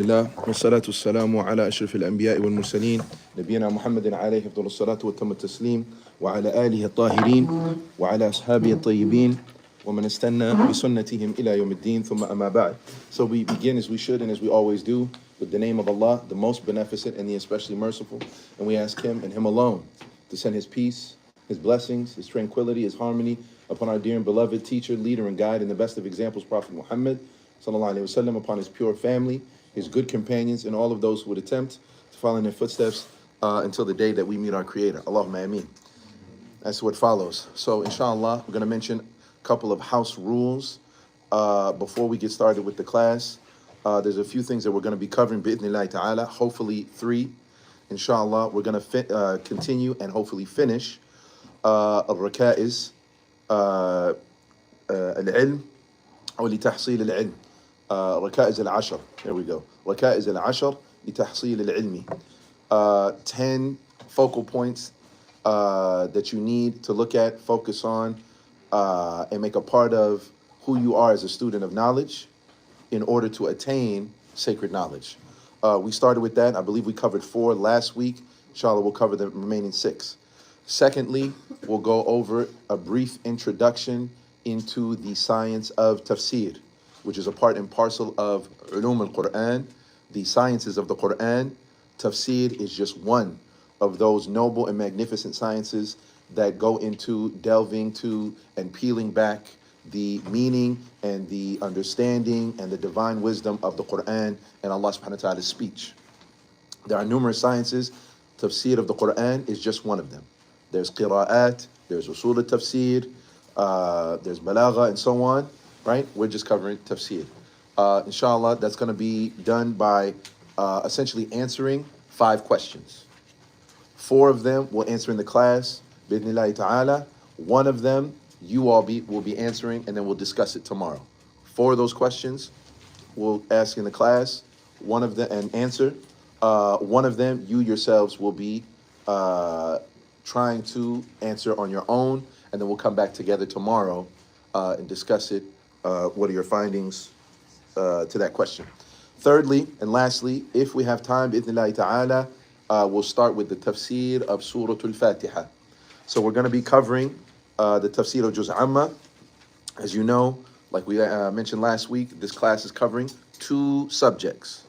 الله والصلاة والسلام على أشرف الأنبياء والمرسلين نبينا محمد عليه أفضل الصلاة والتم التسليم وعلى آله الطاهرين وعلى أصحابه الطيبين ومن استنى بسنتهم إلى يوم الدين ثم أما بعد. So we begin as we should and as we always do with the name of Allah, the most beneficent and the especially merciful, and we ask Him and Him alone to send His peace, His blessings, His tranquility, His harmony upon our dear and beloved teacher, leader and guide and the best of examples, Prophet Muhammad sallallahu alaihi wasallam, upon his pure family, his good companions, and all of those who would attempt to follow in their footsteps until the day that we meet our Creator. Allahumma ameen. That's what follows. So, inshallah, we're going to mention a couple of house rules before we get started with the class. There's a few things that we're going to be covering, bi'idhnillahi ta'ala, hopefully 3. Inshallah, we're going to continue and hopefully finish al-rakaiz, al-ilm, أو لتحصيل العلم. ركائز العشر. There we go. ركائز العشر لتحصيل العلم. 10 focal points that you need to look at, focus on, and make a part of who you are as a student of knowledge in order to attain sacred knowledge. We started with that. I believe we covered 4 last week. Inshallah, we'll cover the remaining 6. Secondly, we'll go over a brief introduction into the science of tafsir, which is a part and parcel of ulum al-Quran, the sciences of the Quran. Tafsir is just one of those noble and magnificent sciences that go into delving to and peeling back the meaning and the understanding and the divine wisdom of the Quran and Allah subhanahu wa ta'ala's speech. There are numerous sciences. Tafsir of the Quran is just one of them. There's qira'at, there's usul al-tafsir, there's balagha and so on, right? We're just covering tafsir. Inshallah, that's going to be done by essentially answering 5 questions. 4 of them we'll answer in the class, bi'idhnillahi ta'ala. 1 of them you all will be answering, and then we'll discuss it tomorrow. 4 of those questions we'll ask in the class, 1 of them and answer. 1 of them you yourselves will be trying to answer on your own, and then we'll come back together tomorrow and discuss it. What are your findings to that question? Thirdly and lastly, if we have time, bi'idhnillahi ta'ala, we'll start with the tafsir of Surah Al-Fatiha. So we're going to be covering the tafsir of Juz Amma. As you know, like we mentioned last week, this class is covering 2 subjects.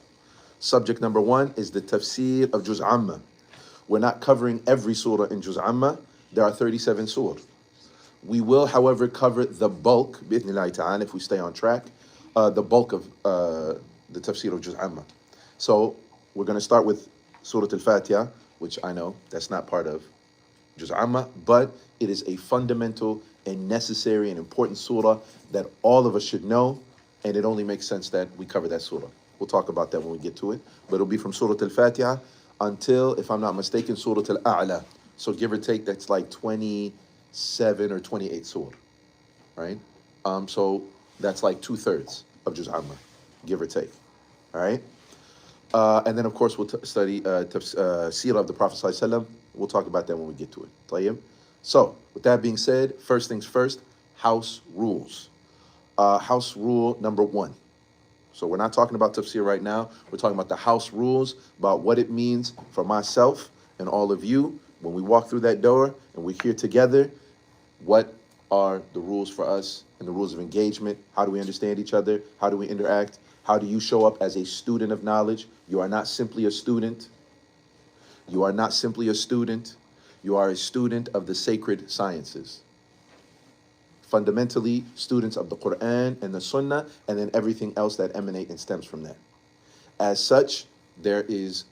Subject number 1 is the tafsir of Juz Amma. We're not covering every surah in Juz Amma. There are 37 surah. We will, however, cover the bulk, bi'idhnillahi ta'ala, if we stay on track, the bulk of the tafsir of Juz Amma. So we're going to start with Surah Al-Fatiha, which I know that's not part of Juz Amma, but it is a fundamental and necessary and important surah that all of us should know, and it only makes sense that we cover that surah. We'll talk about that when we get to it, but it'll be from Surah Al-Fatiha until, if I'm not mistaken, Surah Al-A'la. So give or take, that's like 27 or 28 surah, right? So that's like 2/3 of Juz Amma, give or take, all right? And then, of course, we'll study Seerah of the Prophet ﷺ. We'll talk about that when we get to it. طيب? So, with that being said, first things first, house rules. House rule number 1. So we're not talking about tafsir right now. We're talking about the house rules, about what it means for myself and all of you when we walk through that door and we're here together. What are the rules for us and the rules of engagement? How do we understand each other? How do we interact? How do you show up as a student of knowledge? You are not simply a student. You are not simply a student. You are a student of the sacred sciences. Fundamentally, students of the Quran and the Sunnah, and then everything else that emanate and stems from that. As such, there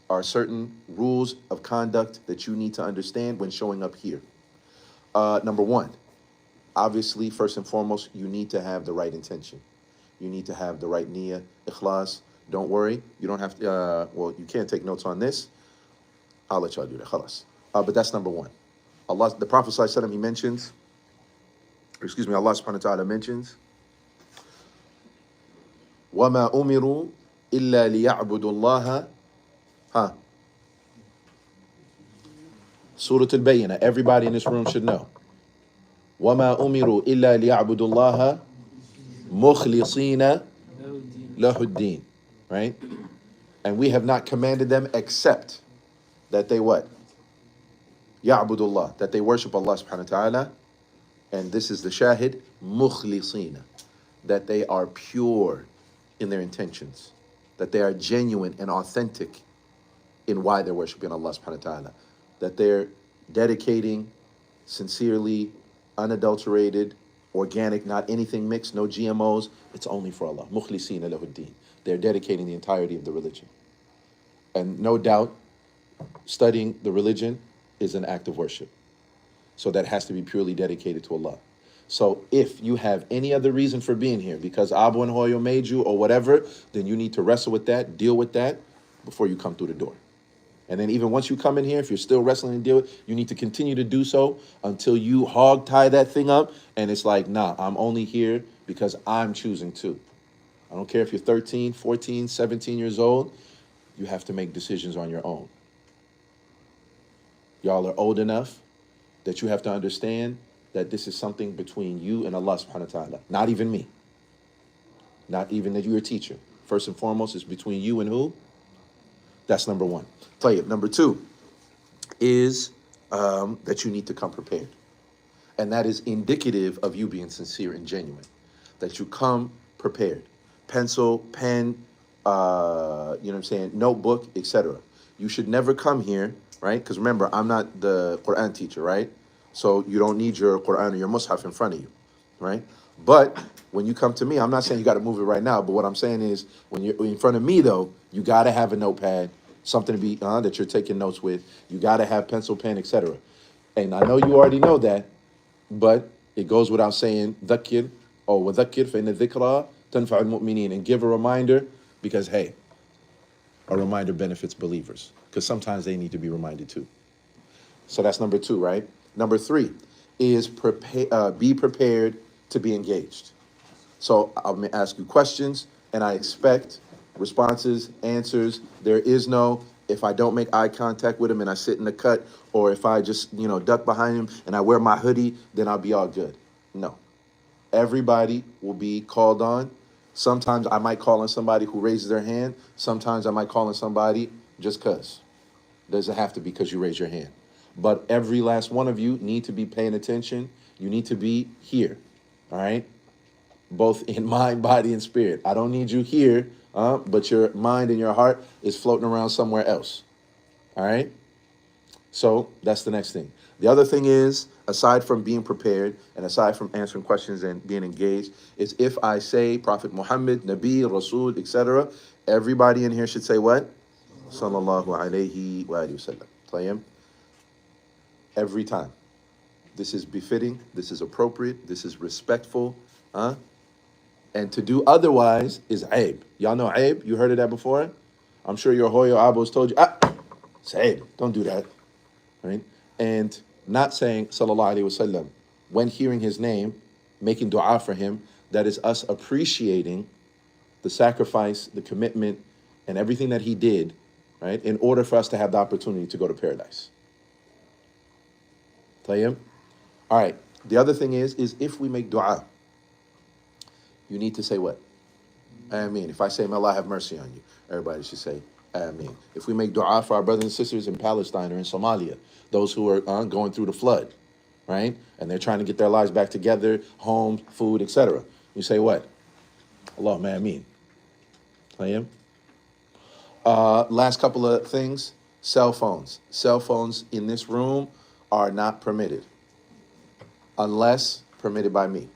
are certain rules of conduct that you need to understand when showing up here. Number 1, obviously, first and foremost, you need to have the right intention. You need to have the right niyyah, ikhlas. Don't worry, you don't have to, you can't take notes on this. I'll let y'all do that, khalas. But that's number 1. The Prophet ﷺ, he mentions, Allah subhanahu wa ta'ala mentions, وَمَا أُمِرُوا إِلَّا لِيَعْبُدُوا اللَّهَ. Surah Al-Bayyinah, everybody in this room should know. وَمَا أُمِرُوا إِلَّا لِيَعْبُدُوا اللَّهَ مُخْلِصِينَ له الدين, right? And we have not commanded them except that they what? Ya'budullah, that they worship Allah subhanahu wa ta'ala. And this is the shahid, mukhlisina, that they are pure in their intentions, that they are genuine and authentic in why they're worshiping Allah subhanahu wa ta'ala, that they're dedicating sincerely, unadulterated, organic, not anything mixed, no GMOs. It's only for Allah. Mukhlisina lahuddin. They're dedicating the entirety of the religion. And no doubt, studying the religion is an act of worship. So that has to be purely dedicated to Allah. So if you have any other reason for being here, because Abu and Hoyo made you or whatever, then you need to wrestle with that, deal with that before you come through the door. And then even once you come in here, if you're still wrestling and deal with it, you need to continue to do so until you hog tie that thing up. And it's like, nah, I'm only here because I'm choosing to. I don't care if you're 13, 14, 17 years old. You have to make decisions on your own. Y'all are old enough that you have to understand that this is something between you and Allah subhanahu wa ta'ala. Not even me. Not even that you're a teacher. First and foremost, it's between you and who? That's number one. Tayyib. Number two is that you need to come prepared. And that is indicative of you being sincere and genuine. That you come prepared. Pencil, pen, you know what I'm saying, notebook, etc. You should never come here, right? Because remember, I'm not the Quran teacher, right? So you don't need your Quran or your Mus'haf in front of you, right? But when you come to me, I'm not saying you got to move it right now, but what I'm saying is when you're in front of me, though, you got to have a notepad, something to be that you're taking notes with. You got to have pencil, pen, etc. And I know you already know that, but it goes without saying, dhakir or wadhakir fa inna dhikra tanfa'ul mu'minin, and give a reminder because, hey, a reminder benefits believers because sometimes they need to be reminded too. So that's number two, right? Number three is be prepared to be engaged. So I'm going to ask you questions, and I expect responses, answers. There is no, if I don't make eye contact with him and I sit in the cut, or if I just, duck behind him and I wear my hoodie, then I'll be all good. No. Everybody will be called on. Sometimes I might call on somebody who raises their hand. Sometimes I might call on somebody just because. Doesn't have to be because you raise your hand. But every last one of you need to be paying attention. You need to be here, all right? Both in mind, body, and spirit. I don't need you here, but your mind and your heart is floating around somewhere else, all right? So that's the next thing. The other thing is, aside from being prepared and aside from answering questions and being engaged, is if I say Prophet Muhammad, Nabi, Rasul, etc., everybody in here should say what? Sallallahu alayhi wa sallam. Tayyib. Every time. This is befitting, this is appropriate, this is respectful, And to do otherwise is aib. Y'all know aib? You heard of that before? I'm sure your Hoyo Abos told you, it's aib. Don't do that. Right? And not saying sallallahu alayhi wasallam when hearing his name, making dua for him, that is us appreciating the sacrifice, the commitment, and everything that he did, right, in order for us to have the opportunity to go to paradise. Tayyib? All right. The other thing is if we make dua, you need to say what? Ameen. If I say, may Allah have mercy on you, everybody should say, Ameen. If we make dua for our brothers and sisters in Palestine or in Somalia, those who are going through the flood, right? And they're trying to get their lives back together, home, food, etc. You say what? Allahumma ameen. Tayyib? Last couple of things, cell phones. Cell phones in this room are not permitted unless permitted by me.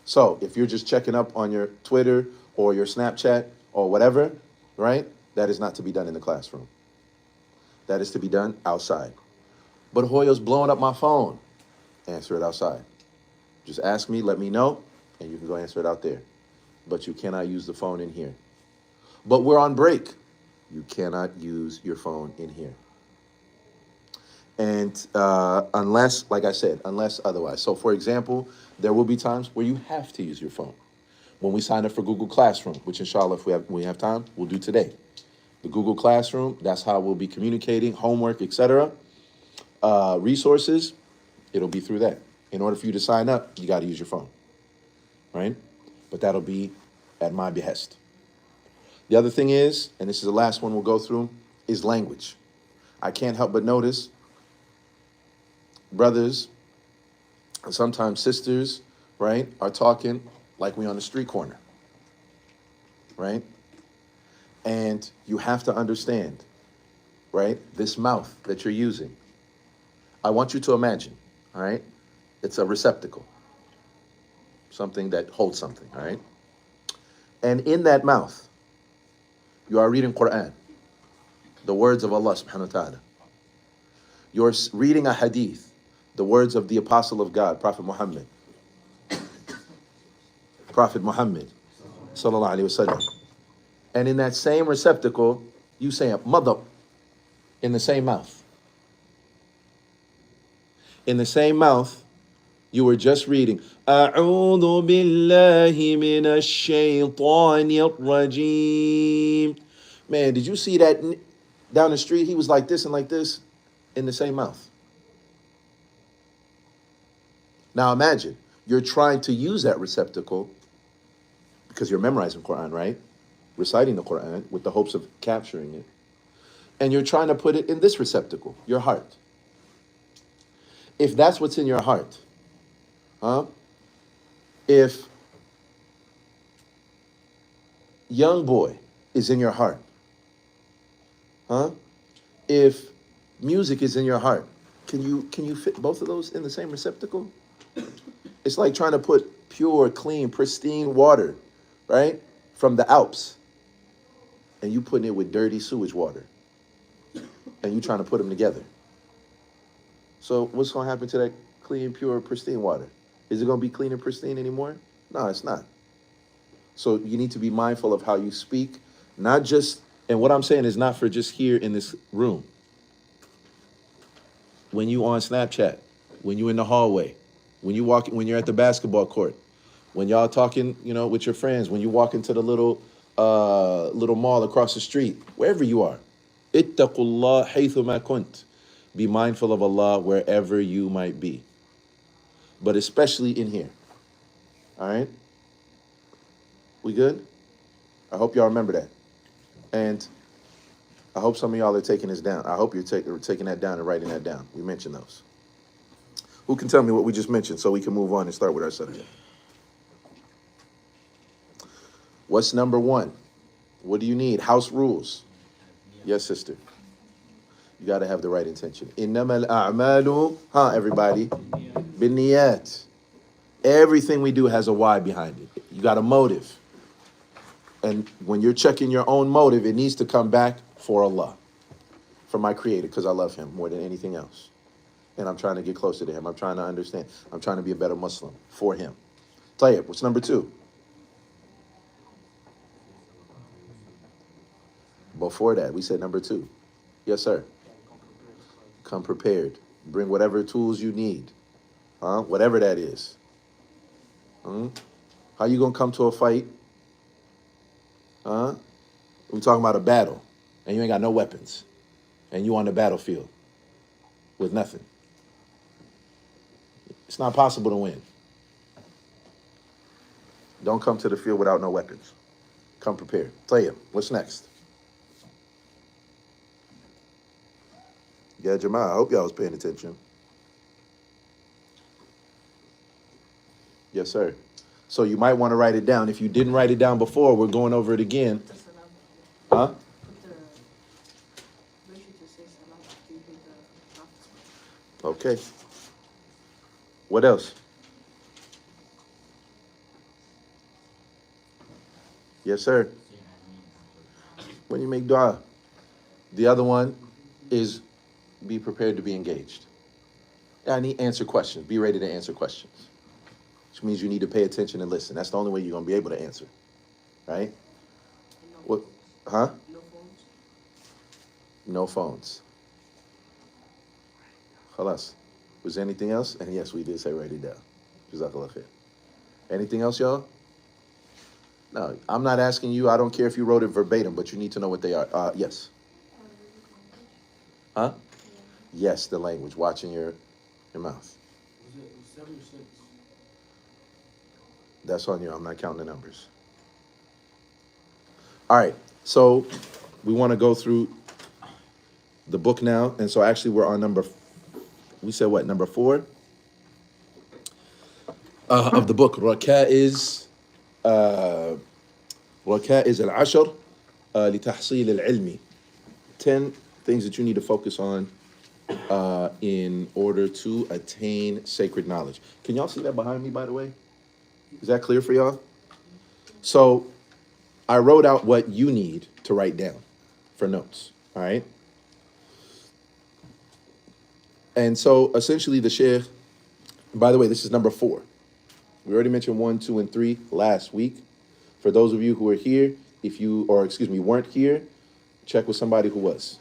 So if you're just checking up on your Twitter or your Snapchat or whatever, right, that is not to be done in the classroom. That is to be done outside. But Hoyo's blowing up my phone. Answer it outside. Just ask me, let me know, and you can go answer it out there. But you cannot use the phone in here. But we're on break. You cannot use your phone in here. And unless, like I said, unless otherwise. So for example, there will be times where you have to use your phone. When we sign up for Google Classroom, which inshallah, if we have time, we'll do today. The Google Classroom, that's how we'll be communicating, homework, etc. Resources, it'll be through that. In order for you to sign up, you got to use your phone, right? But that'll be at my behest. The other thing is, and this is the last one we'll go through, is language. I can't help but notice brothers and sometimes sisters, right, are talking like we on the street corner, right? And you have to understand, right, this mouth that you're using. I want you to imagine, all right, it's a receptacle, something that holds something, all right? And in that mouth, you are reading Quran, the words of Allah subhanahu wa ta'ala. You're reading a hadith, the words of the apostle of God, Prophet Muhammad. Prophet Muhammad, sallallahu alaihi wasallam. And in that same receptacle, you say a mother in the same mouth. In the same mouth, you were just reading, أعوذ بالله من الشيطان الرجيم. Man, did you see that down the street? He was like this and like this in the same mouth. Now imagine, you're trying to use that receptacle because you're memorizing Quran, right? Reciting the Quran with the hopes of capturing it. And you're trying to put it in this receptacle, your heart. If that's what's in your heart, huh? If young boy is in your heart, huh? If music is in your heart, can you fit both of those in the same receptacle? It's like trying to put pure, clean, pristine water, right, from the Alps, and you putting it with dirty sewage water, and you trying to put them together. So what's going to happen to that clean, pure, pristine water? Is it going to be clean and pristine anymore? No, it's not. So you need to be mindful of how you speak, not just, and what I'm saying is not for just here in this room. When you on Snapchat, when you in the hallway, when you're at the basketball court, when y'all talking, with your friends, when you walk into the little mall across the street, wherever you are. Ittaqullah haythuma kunt. Be mindful of Allah wherever you might be. But especially in here. All right? We good? I hope y'all remember that. And I hope some of y'all are taking this down. I hope you're taking that down and writing that down. We mentioned those. Who can tell me what we just mentioned so we can move on and start with our subject? What's number one? What do you need? House rules. Yes, sister. You got to have the right intention. Innamal a'malu, everybody? Binniyat. Everything we do has a why behind it. You got a motive. And when you're checking your own motive, it needs to come back for Allah, for my Creator, because I love Him more than anything else. And I'm trying to get closer to Him. I'm trying to understand. I'm trying to be a better Muslim for Him. Tayyib, what's number two? Before that, we said number two. Yes, sir. Come prepared. Bring whatever tools you need. Whatever that is. How you going to come to a fight? We talking about a battle, and you ain't got no weapons, and you on the battlefield with nothing. It's not possible to win. Don't come to the field without no weapons. Come prepared. Tayyib, what's next? Yeah, Jamal, I hope y'all was paying attention. Yes, sir. So you might want to write it down. If you didn't write it down before, we're going over it again. Huh? Okay. What else? Yes, sir. When you make dua. The other one is be prepared to be engaged. I need answer questions. Be ready to answer questions. Which means you need to pay attention and listen. That's the only way you're going to be able to answer. Right? What? Huh? No phones. Khalas. Was there anything else? And yes, we did say write it down. Jazakallah khair. Anything else, y'all? No, I'm not asking you. I don't care if you wrote it verbatim, but you need to know what they are. Yes. Huh? Yes, the language. Watching your mouth. Was it 7 or 6? That's on you. I'm not counting the numbers. All right. So we want to go through the book now. And so actually we're on we said what, number 4 of the book. ركائز ركائز العشر لتحصيل العلم. 10 things that you need to focus on in order to attain sacred knowledge. Can y'all see that behind me, by the way? Is that clear for y'all? So I wrote out what you need to write down for notes, all right? And so essentially the sheikh, by the way, this is number 4. We already mentioned 1, 2, and 3 last week. For those of you who are here, weren't here, check with somebody who was.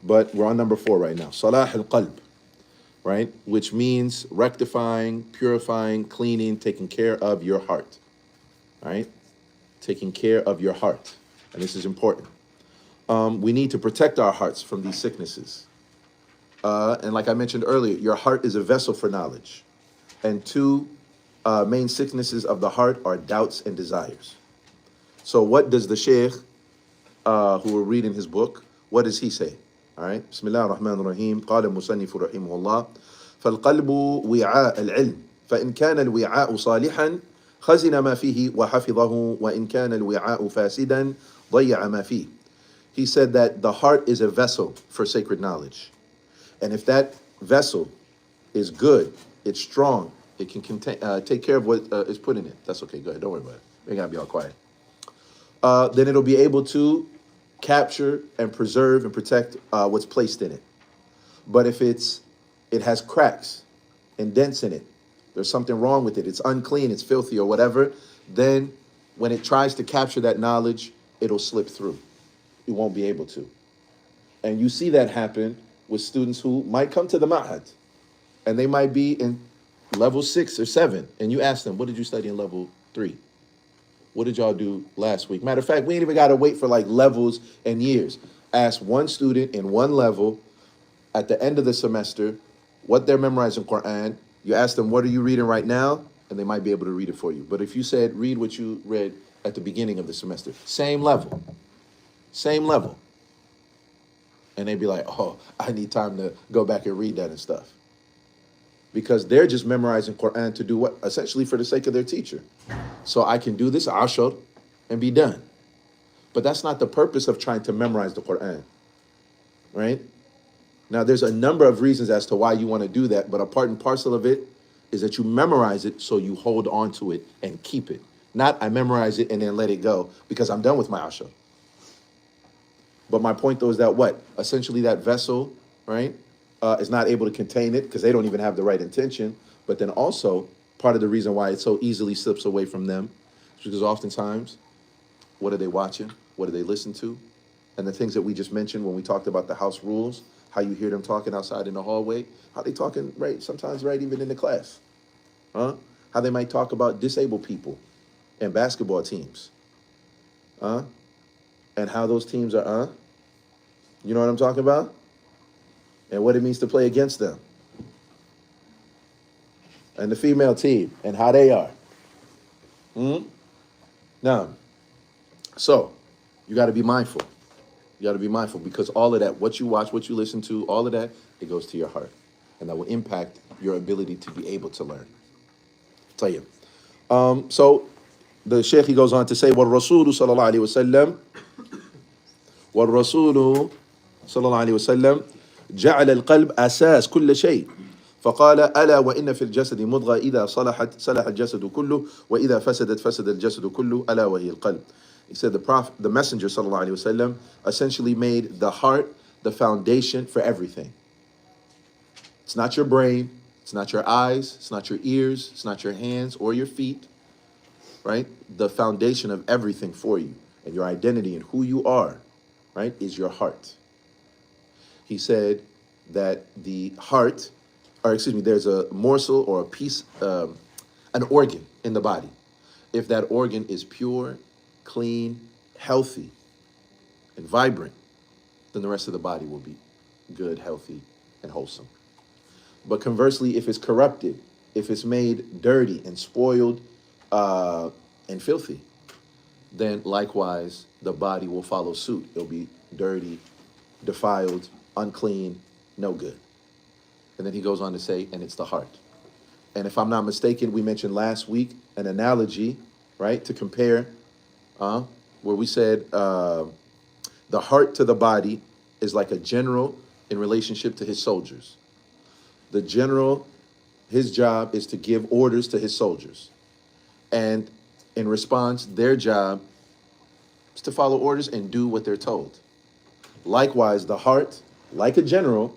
But we're on number 4 right now. Salah al-qalb, right? Which means rectifying, purifying, cleaning, taking care of your heart, right? Taking care of your heart. And this is important. We need to protect our hearts from these sicknesses. And like I mentioned earlier, your heart is a vessel for knowledge. And 2 main sicknesses of the heart are doubts and desires. So what does the sheikh, who we're reading his book, what does he say? All right. Bismillah ar-Rahman ar-Rahim. قال المصنف رحمه الله فالقلب وعاء العلم فإن كان الوعاء صالحا خزن ما فيه وحفظه وإن كان الوعاء فاسدا ضيع ما فيه. He said that the heart is a vessel for sacred knowledge. And if that vessel is good, it's strong, it can contain, take care of what is put in it. That's okay, go ahead, don't worry about it. We ain't gotta be all quiet. Then it'll be able to capture and preserve and protect what's placed in it. But if it has cracks and dents in it, there's something wrong with it, it's unclean, it's filthy or whatever, then when it tries to capture that knowledge, it'll slip through. It won't be able to. And you see that happen with students who might come to the ma'had and they might be in level 6 or 7, and you ask them, what did you study in level 3? What did y'all do last week? Matter of fact, we ain't even got to wait for like levels and years. Ask one student in one level at the end of the semester what they're memorizing Quran. You ask them, what are you reading right now? And they might be able to read it for you. But if you said, read what you read at the beginning of the semester, same level. And they'd be like, oh, I need time to go back and read that and stuff. Because they're just memorizing Quran to do what? Essentially for the sake of their teacher. So I can do this ashar and be done. But that's not the purpose of trying to memorize the Quran, right? Now, there's a number of reasons as to why you want to do that, but a part and parcel of it is that you memorize it so you hold on to it and keep it. Not I memorize it and then let it go because I'm done with my ashar. But my point, though, is that what? Essentially, that vessel, right, is not able to contain it because they don't even have the right intention. But then also, part of the reason why it so easily slips away from them is because oftentimes, what are they watching? What do they listen to? And the things that we just mentioned when we talked about the house rules, how you hear them talking outside in the hallway, how they talking, right, sometimes right even in the class. How they might talk about disabled people and basketball teams. And how those teams are, you know what I'm talking about? And what it means to play against them. And the female team, and how they are. Now, so, you got to be mindful. You got to be mindful because all of that, what you watch, what you listen to, all of that, it goes to your heart. And that will impact your ability to be able to learn. I'll tell you. So, the Sheikh, he goes on to say, وَالرَّسُولُ صلى الله عليه وسلم والرسول صلى الله عليه وسلم جعل القلب أساس كل شيء فقال ألا وإن في الجسد مضغة إذا صلحت صلح الجسد كله وإذا فسدت فسد الجسد كله ألا وهي القلب. He said the messenger صلى الله عليه وسلم essentially made the heart the foundation for everything. It's not your brain, it's not your eyes, it's not your ears, it's not your hands or your feet, right? The foundation of everything for you and your identity and who you are, right, is your heart. He said that the heart, there's a morsel or a piece, an organ in the body. If that organ is pure, clean, healthy, and vibrant, then the rest of the body will be good, healthy, and wholesome. But conversely, if it's corrupted, if it's made dirty and spoiled and filthy, then likewise the body will follow suit. It'll be dirty, defiled, unclean, no good. And then he goes on to say, and it's the heart. And if I'm not mistaken, we mentioned last week an analogy, right, to compare, where we said the heart to the body is like a general in relationship to his soldiers. The general, his job is to give orders to his soldiers. And in response, their job is to follow orders and do what they're told. Likewise, the heart, like a general,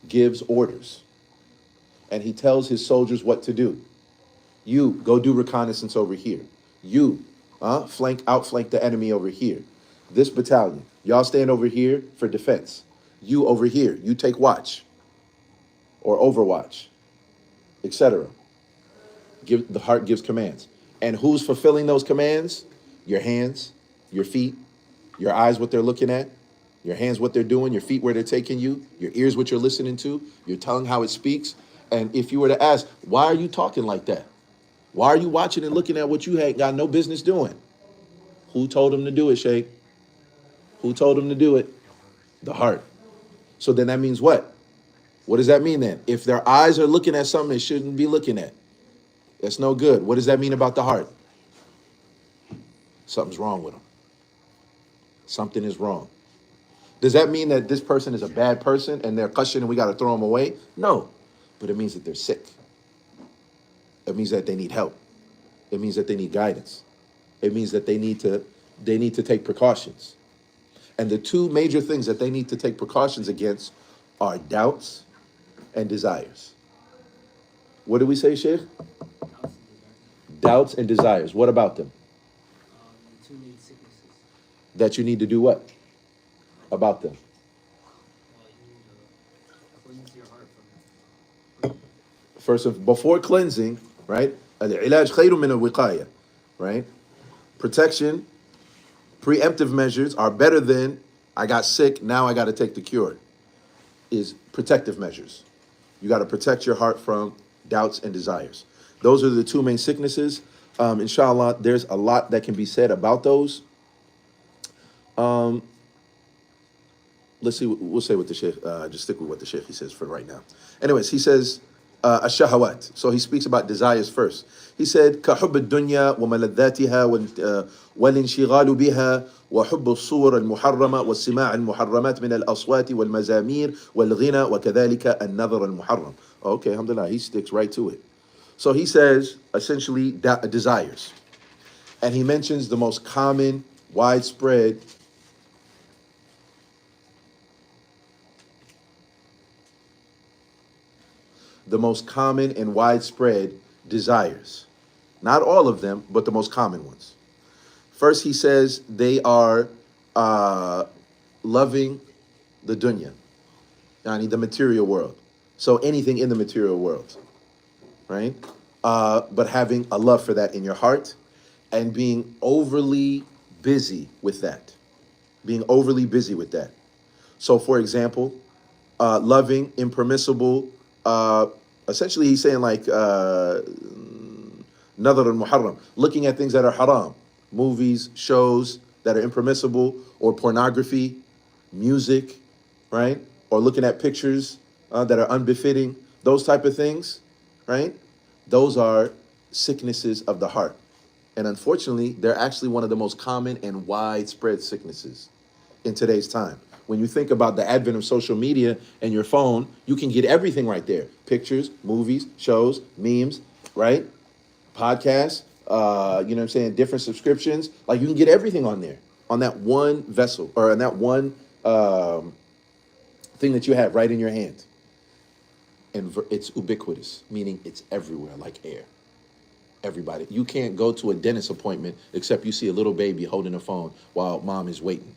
gives orders. And he tells his soldiers what to do. You, go do reconnaissance over here. You, outflank the enemy over here. This battalion, y'all stand over here for defense. You over here, you take watch or overwatch, etc. The heart gives commands. And who's fulfilling those commands? Your hands, your feet, your eyes, what they're looking at, your hands, what they're doing, your feet, where they're taking you, your ears, what you're listening to, your tongue, how it speaks. And if you were to ask, why are you talking like that? Why are you watching and looking at what you had got no business doing? Who told him to do it, Sheikh? Who told him to do it? The heart. So then that means what? What does that mean then? If their eyes are looking at something they shouldn't be looking at, that's no good. What does that mean about the heart? Something's wrong with them. Something is wrong. Does that mean that this person is a bad person and they're cushing and we got to throw them away? No. But it means that they're sick. It means that they need help. It means that they need guidance. It means that they need to take precautions. And the two major things that they need to take precautions against are doubts and desires. What did we say, Sheikh? Doubts and desires. What about them? The two main sicknesses. That you need to do what? About them. You need to cleanse your heart from First, before cleansing, right? العلاج خير من الوقاية, right? Protection, preemptive measures are better than I got sick, now I got to take the cure. Is protective measures. You got to protect your heart from doubts and desires. Those are the two main sicknesses. Inshallah, there's a lot that can be said about those. Let's see, we'll say what the Sheikh, just stick with what the Sheikh he says for right now. Anyways, he says, الشهوات. So he speaks about desires first. He said, كحب الدنيا وملذاتها والانشغال بها وحب الصور المحرمة والسماع المحرمات من الأصوات والمزامير والغنى وكذلك النظر المحرم. Okay, alhamdulillah, he sticks right to it. So he says, essentially, desires. And he mentions the most common, widespread and widespread desires. Not all of them, but the most common ones. First, he says they are loving the dunya, yani the material world. So anything in the material world, right? But having a love for that in your heart and being overly busy with that. Being overly busy with that. So, for example, loving impermissible, essentially he's saying like nadar al-muharram, looking at things that are haram, movies, shows that are impermissible, or pornography, music, right? Or looking at pictures that are unbefitting, those type of things, right? Those are sicknesses of the heart. And unfortunately, they're actually one of the most common and widespread sicknesses in today's time. When you think about the advent of social media and your phone, you can get everything right there. Pictures, movies, shows, memes, right? Podcasts, you know what I'm saying? Different subscriptions. Like you can get everything on there, on that one vessel, or on that one thing that you have right in your hand. And it's ubiquitous, meaning it's everywhere like air. Everybody. You can't go to a dentist appointment except you see a little baby holding a phone while mom is waiting.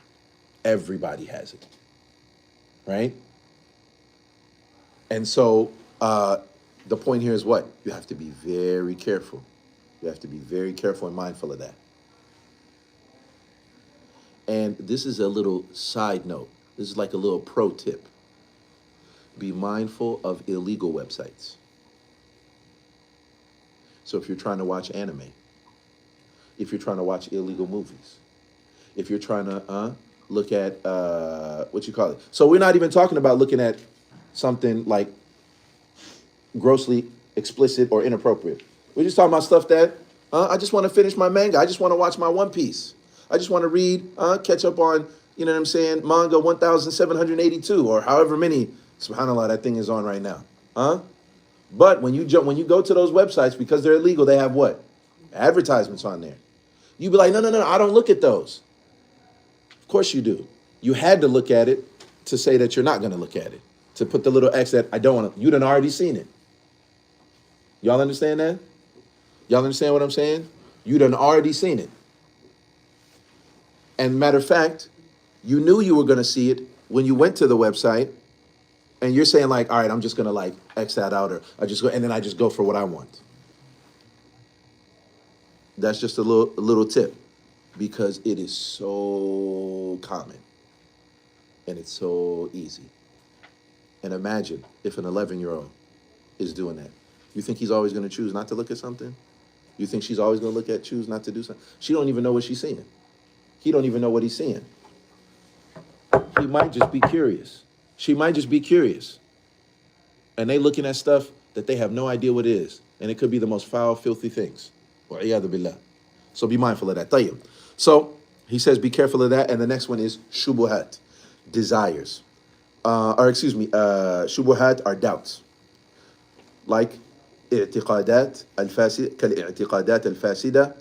Everybody has it, right? And so the point here is what? You have to be very careful. You have to be very careful and mindful of that. And this is a little side note. This is like a little pro tip. Be mindful of illegal websites. So if you're trying to watch anime, if you're trying to watch illegal movies, if you're trying to look at what you call it. So we're not even talking about looking at something like grossly explicit or inappropriate. We're just talking about stuff that I just want to finish my manga. I just want to watch my One Piece. I just want to read, catch up on, you know what I'm saying, manga 1,782 or however many, subhanAllah, that thing is on right now. But when you go to those websites, because they're illegal, they have what? Advertisements on there. You be like, no, no, no, I don't look at those. Of course you do. You had to look at it to say that you're not going to look at it. To put the little X that I don't want to. You done already seen it. Y'all understand that? Y'all understand what I'm saying? You done already seen it. And matter of fact, you knew you were going to see it when you went to the website, and you're saying like, all right, I'm just going to like X that out, or I just go, and then I just go for what I want. That's just a little tip, because it is so common and it's so easy. And imagine if an 11-year-old is doing that. You think he's always going to choose not to look at something? You think she's always going to choose not to do something? She don't even know what she's seeing. He don't even know what he's seeing. He might just be curious. She might just be curious. And they looking at stuff that they have no idea what it is. And it could be the most foul, filthy things. Wa'iyadu billah. So be mindful of that. Tayyib. So he says be careful of that. And the next one is shubuhat, desires. Shubuhat are doubts. Like اعتقادات الفاسدة كالاعتقادات الفاسدة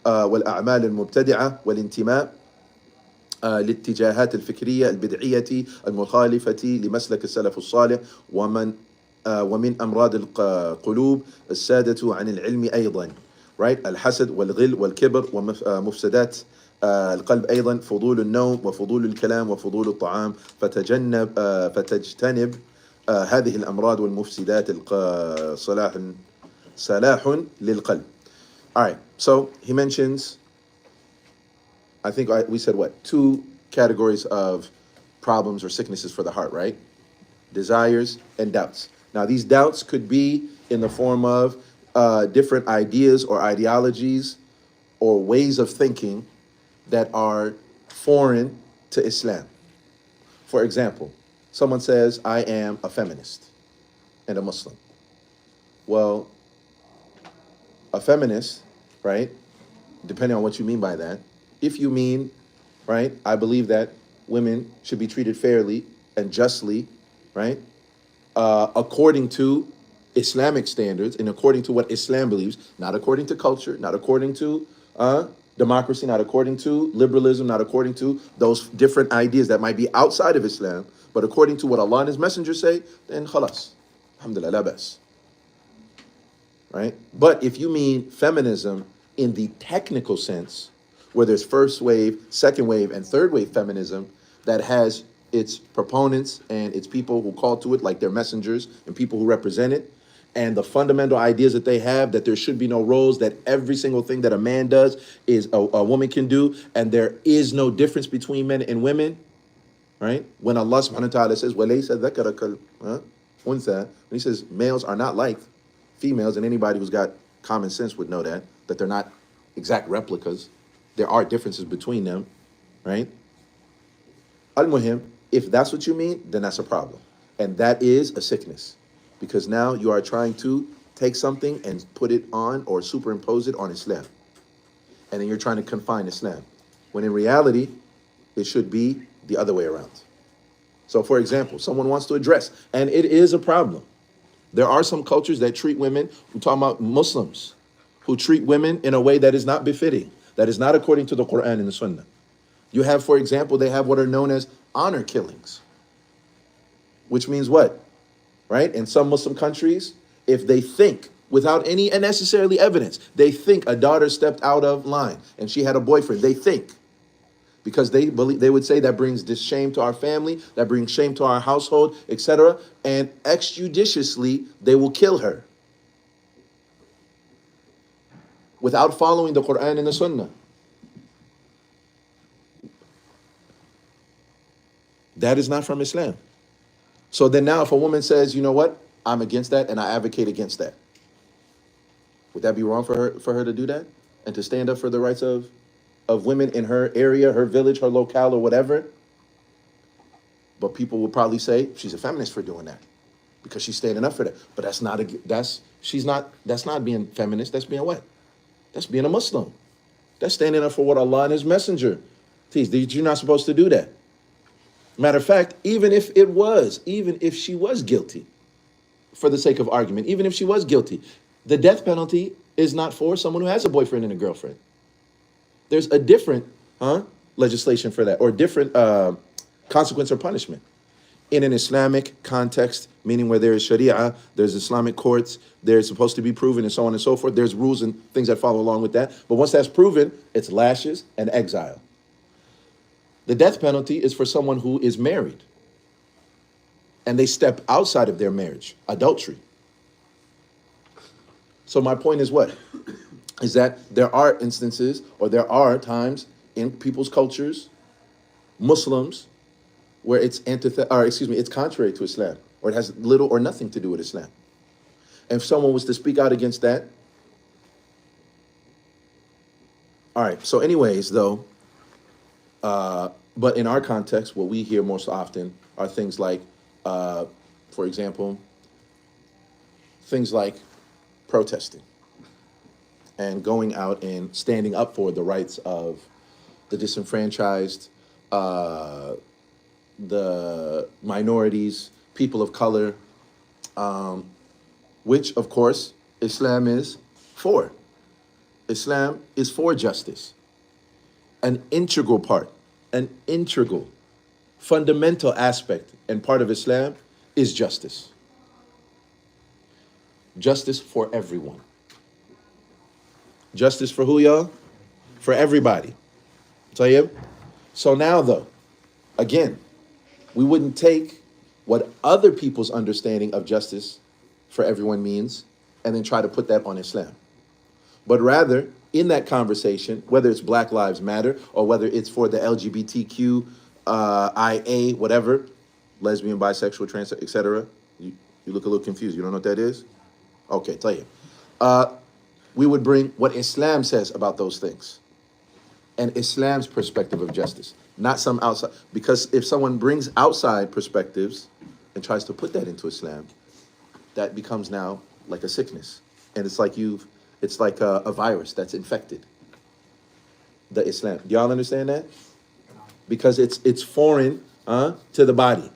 والأعمال المبتدعة والانتماء الاتجاهات الفكرية البدعية المخالفة لمسلك السلف الصالح ومن أمراض القلوب السادة عن العلم أيضا right الحسد والغل والكبر ومفسدات القلب أيضا فضول النوم وفضول الكلام وفضول الطعام فتجتنب هذه الأمراض والمفسدات صلاح للقلب. All right, so he mentions, I think we said what? 2 categories of problems or sicknesses for the heart, right? Desires and doubts. Now, these doubts could be in the form of different ideas or ideologies or ways of thinking that are foreign to Islam. For example, someone says, I am a feminist and a Muslim. Well, a feminist, right, depending on what you mean by that, if you mean, right, I believe that women should be treated fairly and justly, right, according to Islamic standards and according to what Islam believes, not according to culture, not according to democracy, not according to liberalism, not according to those different ideas that might be outside of Islam, but according to what Allah and His Messenger say, then khalas, alhamdulillah, la bas. Right? But if you mean feminism in the technical sense, where there's first wave, second wave, and third wave feminism that has its proponents and its people who call to it, like their messengers and people who represent it, and the fundamental ideas that they have, that there should be no roles, that every single thing that a man does is a woman can do, and there is no difference between men and women, right? When Allah subhanahu wa ta'ala says, وَلَيْسَ ذَكَرَ كَالْأُنثَى, when He says males are not like females, and anybody who's got common sense would know that they're not exact replicas. There are differences between them, right? Al-Muhim, if that's what you mean, then that's a problem. And that is a sickness. Because now you are trying to take something and put it on or superimpose it on Islam. And then you're trying to confine Islam. When in reality, it should be the other way around. So for example, someone wants to address, and it is a problem. There are some cultures that treat women, we're talking about Muslims, who treat women in a way that is not befitting, that is not according to the Quran and the Sunnah. You have, for example, they have what are known as honor killings, which means what? Right? In some Muslim countries, if they think, without any unnecessarily evidence, they think a daughter stepped out of line and she had a boyfriend, they think, because they believe, they would say that brings this shame to our family, that brings shame to our household, etc. And exjudiciously, they will kill her without following the Quran and the Sunnah. That is not from Islam. So then now if a woman says, you know what, I'm against that and I advocate against that, would that be wrong for her to do that and to stand up for the rights of of women in her area, her village, her locale, or whatever. But people will probably say she's a feminist for doing that because she's standing up for that. But that's not being feminist. That's being what? That's being a Muslim. That's standing up for what Allah and His Messenger teach. You're not supposed to do that. Matter of fact, even if she was guilty, for the sake of argument, even if she was guilty, the death penalty is not for someone who has a boyfriend and a girlfriend. There's a different legislation for that, or different consequence or punishment. In an Islamic context, meaning where there is Sharia, there's Islamic courts, there's supposed to be proven, and so on and so forth. There's rules and things that follow along with that. But once that's proven, it's lashes and exile. The death penalty is for someone who is married and they step outside of their marriage, adultery. So my point is what? Is that there are instances, or there are times in people's cultures, Muslims, where it's it's contrary to Islam, or it has little or nothing to do with Islam. And if someone was to speak out against that, all right. So, anyways, though, but in our context, what we hear most often are things like, for example, things like protesting and going out and standing up for the rights of the disenfranchised, the minorities, people of color, which, of course, Islam is for. Islam is for justice. An integral part, an integral, fundamental aspect and part of Islam is justice. Justice for everyone. Justice for who, y'all? For everybody. Tayyib? So now, though, again, we wouldn't take what other people's understanding of justice for everyone means and then try to put that on Islam. But rather, in that conversation, whether it's Black Lives Matter or whether it's for the LGBTQ, IA, whatever, lesbian, bisexual, trans, etc., you look a little confused. You don't know what that is? Okay, tell you. We would bring what Islam says about those things and Islam's perspective of justice, not some outside. Because if someone brings outside perspectives and tries to put that into Islam, that becomes now like a sickness. And it's like a virus that's infected the Islam. Do y'all understand that? Because it's foreign to the body.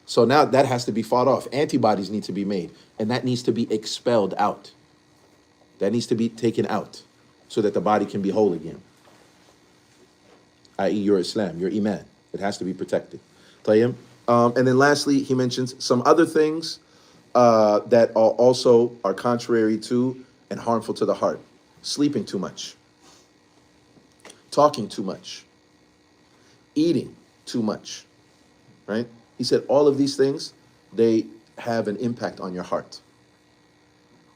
So now that has to be fought off. Antibodies need to be made, and that needs to be expelled out. That needs to be taken out so that the body can be whole again. I.e. your Islam, your Iman. It has to be protected. Tayyib. And then lastly, he mentions some other things that also are contrary to and harmful to the heart. Sleeping too much. Talking too much. Eating too much. Right? He said all of these things, they have an impact on your heart.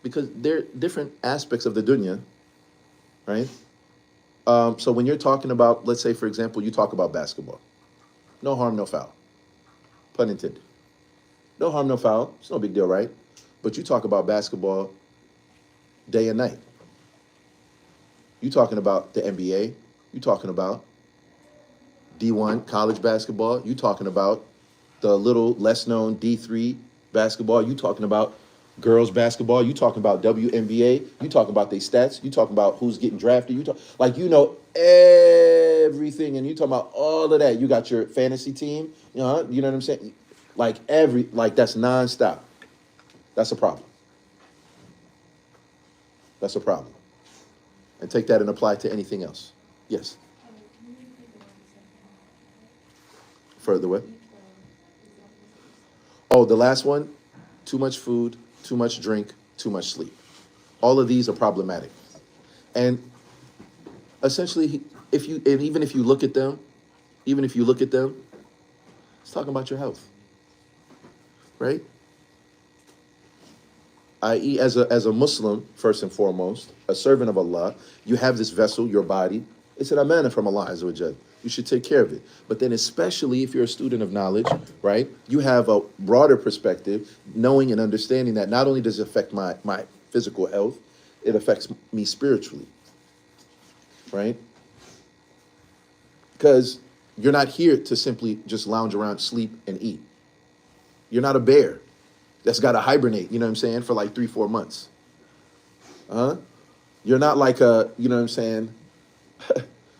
Because they're different aspects of the dunya, right? So when you're talking about, let's say, for example, you talk about basketball. No harm, no foul. Pun intended. No harm, no foul. It's no big deal, right? But you talk about basketball day and night. You talking about the NBA. You talking about D1 college basketball. You talking about the little less known D3 basketball. You talking about girls basketball. You talking about WNBA. You talking about their stats. You talking about who's getting drafted. You know everything, and you talking about all of that. You got your fantasy team. You know what I'm saying? Like that's nonstop. That's a problem. That's a problem. And take that and apply it to anything else. Yes. Further away. Oh, the last one, too much food, too much drink, too much sleep. All of these are problematic. And essentially, even if you look at them, it's talking about your health. Right? I.e., as a Muslim, first and foremost, a servant of Allah, you have this vessel, your body. It's an amanah from Allah Azza wa Jal. You should take care of it. But then especially if you're a student of knowledge, right, you have a broader perspective, knowing and understanding that not only does it affect my physical health, it affects me spiritually. right? Because you're not here to simply just lounge around, sleep, and eat. You're not a bear that's got to hibernate, you know what I'm saying, for like 3, 4 months. Huh? You're not like a, you know what I'm saying,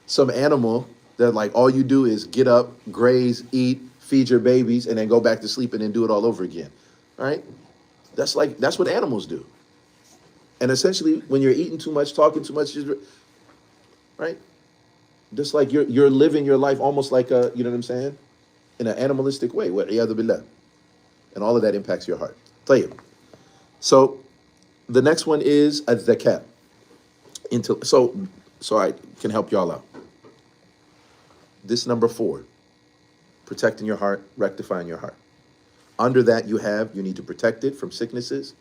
some animal that like all you do is get up, graze, eat, feed your babies, and then go back to sleep and then do it all over again. Right? That's what animals do. And essentially, when you're eating too much, talking too much, right? Just like you're living your life almost like a, you know what I'm saying, in an animalistic way. وَعِيَاذُ بِاللَّهِ. And all of that impacts your heart. طيب. So the next one is a zakat. So I can help y'all out. This number 4, protecting your heart, rectifying your heart. Under that you need to protect it from sicknesses.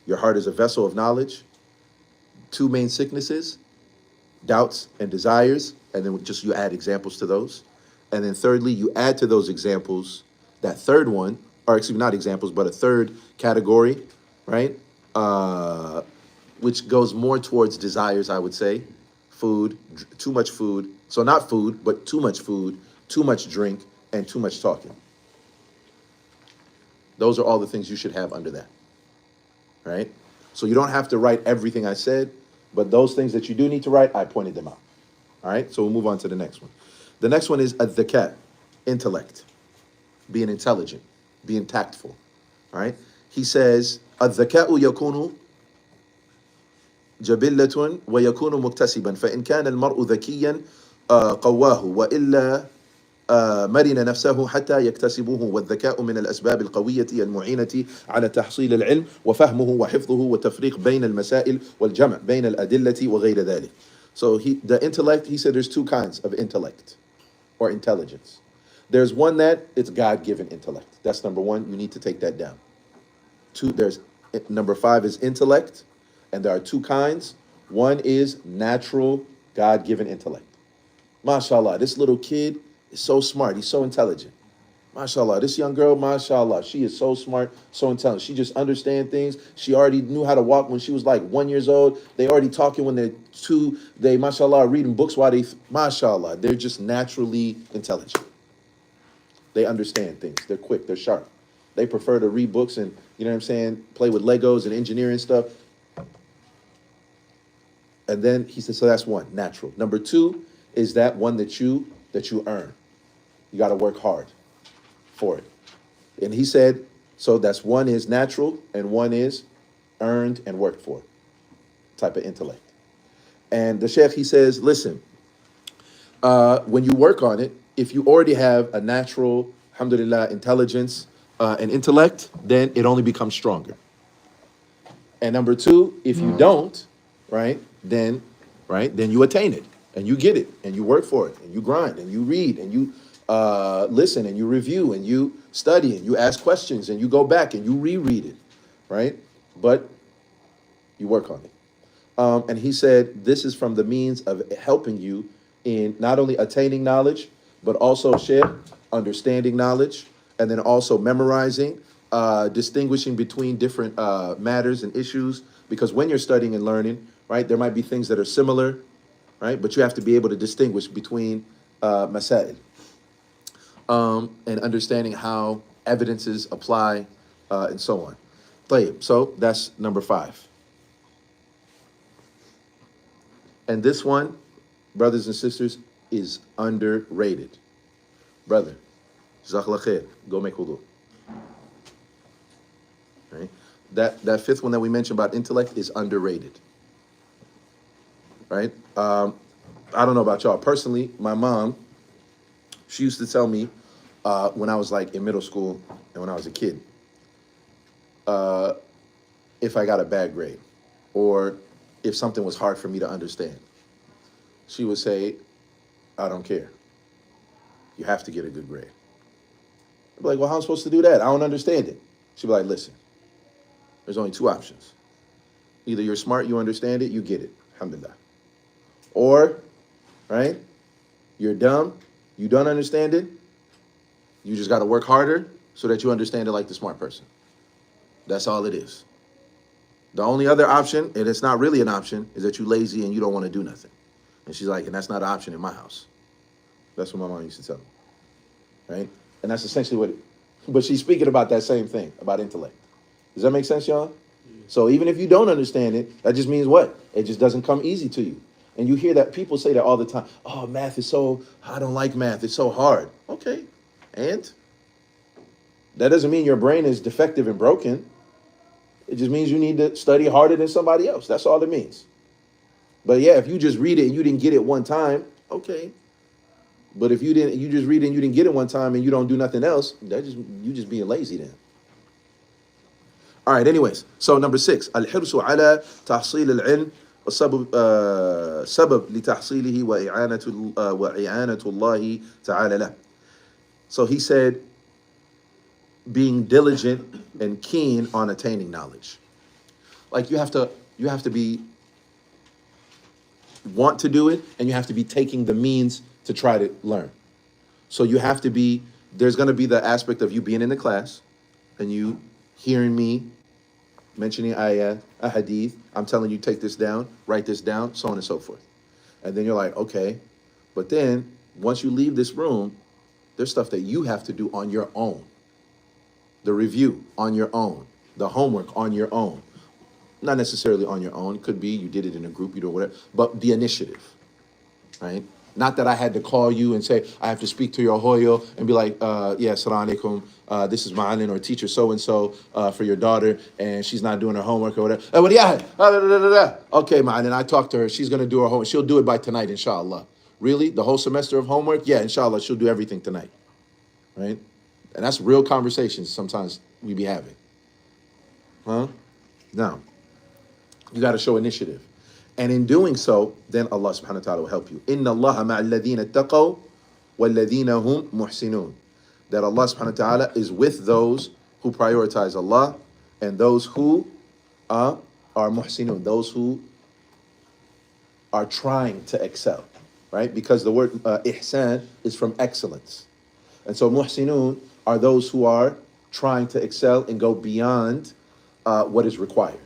Your heart is a vessel of knowledge. 2 main sicknesses, doubts and desires, and then just you add examples to those. And then thirdly, you add to those examples that third one, or excuse me, not examples, but a third category, right? Which goes more towards desires, I would say. Food, too much food. So not food, but too much food, too much drink, and too much talking. Those are all the things you should have under that, right? So you don't have to write everything I said, but those things that you do need to write, I pointed them out. All right, so we'll move on to the next one. The next one is adh-dhakat, intellect, being intelligent, being tactful. All right, he says, adh-dhaka'u yakunu جبلة ويكون مكتسبا فإن كان المرء ذكيا قواه وإلا مرن نفسه حتى يكتسبه والذكاء من الأسباب القوية المعينة على تحصيل العلم وفهمه وحفظه والتفريق بين المسائل والجمع بين الأدلة وغير ذلك. So the intellect, he said there's 2 kinds of intellect or intelligence. There's one that it's God-given intellect. That's number 1. You need to take that down. 2, there's number 5 is intellect, and there are 2 kinds. One is natural God-given intellect. MashaAllah, this little kid is so smart. He's so intelligent. MashaAllah, this young girl, MashaAllah, she is so smart, so intelligent. She just understands things. She already knew how to walk when she was like 1 year old. They already talking when they're 2. They, MashaAllah, are reading books while they, MashaAllah, they're just naturally intelligent. They understand things. They're quick. They're sharp. They prefer to read books and, you know what I'm saying, play with Legos and engineering stuff. And then he said, so that's 1, natural. Number 2 is that one that you earn. You got to work hard for it. And he said, so that's 1 is natural and 1 is earned and worked for type of intellect. And the Sheikh, he says, listen, when you work on it, if you already have a natural, alhamdulillah, intelligence and intellect, then it only becomes stronger. And number 2, if you don't, then you attain it and you get it and you work for it and you grind and you read and you listen and you review and you study and you ask questions and you go back and you reread it, right? But you work on it. And he said this is from the means of helping you in not only attaining knowledge, but also understanding knowledge, and then also memorizing, distinguishing between different matters and issues. Because when you're studying and learning, right, there might be things that are similar, right? But you have to be able to distinguish between masail. And understanding how evidences apply, and so on. طيب, so that's number 5. And this one, brothers and sisters, is underrated. Brother, jazakallah khair, go make wudu. Right? That 5th one that we mentioned about intellect is underrated. Right? I don't know about y'all. Personally, my mom, she used to tell me when I was like in middle school and when I was a kid, if I got a bad grade or if something was hard for me to understand, she would say, I don't care. You have to get a good grade. I'd be like, well, how am I supposed to do that? I don't understand it. She'd be like, listen, there's only 2 options. Either you're smart, you understand it, you get it, alhamdulillah. Or, right, you're dumb, you don't understand it, you just got to work harder so that you understand it like the smart person. That's all it is. The only other option, and it's not really an option, is that you're lazy and you don't want to do nothing. And she's like, and that's not an option in my house. That's what my mom used to tell me, right? And that's essentially what, but she's speaking about that same thing, about intellect. Does that make sense, y'all? So even if you don't understand it, that just means what? It just doesn't come easy to you. And you hear that people say that all the time. Oh, math is so, I don't like math. It's so hard. Okay. And that doesn't mean your brain is defective and broken. It just means you need to study harder than somebody else. That's all it means. But yeah, if you just read it and you didn't get it one time, okay. But if you just read it and you didn't get it one time and you don't do nothing else, you just being lazy then. All right, anyways. So number 6, الحرص على تحصيل العلم وسبب سبب لتحصيله وإعانة الله تعالى له. So he said, being diligent and keen on attaining knowledge. Like you have to be want to do it, and you have to be taking the means to try to learn. So you have to be, there's going to be the aspect of you being in the class and you hearing me mentioning ayah, a hadith. I'm telling you, take this down, write this down, so on and so forth. And then you're like, okay. But then once you leave this room, there's stuff that you have to do on your own. The review on your own, the homework on your own. Not necessarily on your own. It could be you did it in a group, you do whatever, but the initiative, right? Not that I had to call you and say, I have to speak to your hoyo and be like, yeah, salam alaikum, this is Ma'alin or teacher so-and-so for your daughter, and she's not doing her homework or whatever. Okay, Ma'alin, I talked to her. She's going to do her homework. She'll do it by tonight, inshallah. Really? The whole semester of homework? Yeah, inshallah, she'll do everything tonight, right? And that's real conversations sometimes we be having. Huh? Now, you got to show initiative. And in doing so, then Allah subhanahu wa ta'ala will help you. Inna Allah ma'alladhina taqaw walladhina hum muhsinun. That Allah subhanahu wa ta'ala is with those who prioritize Allah and those who are muhsinun, those who are trying to excel, right? Because the word ihsan is from excellence. And so muhsinun are those who are trying to excel and go beyond what is required.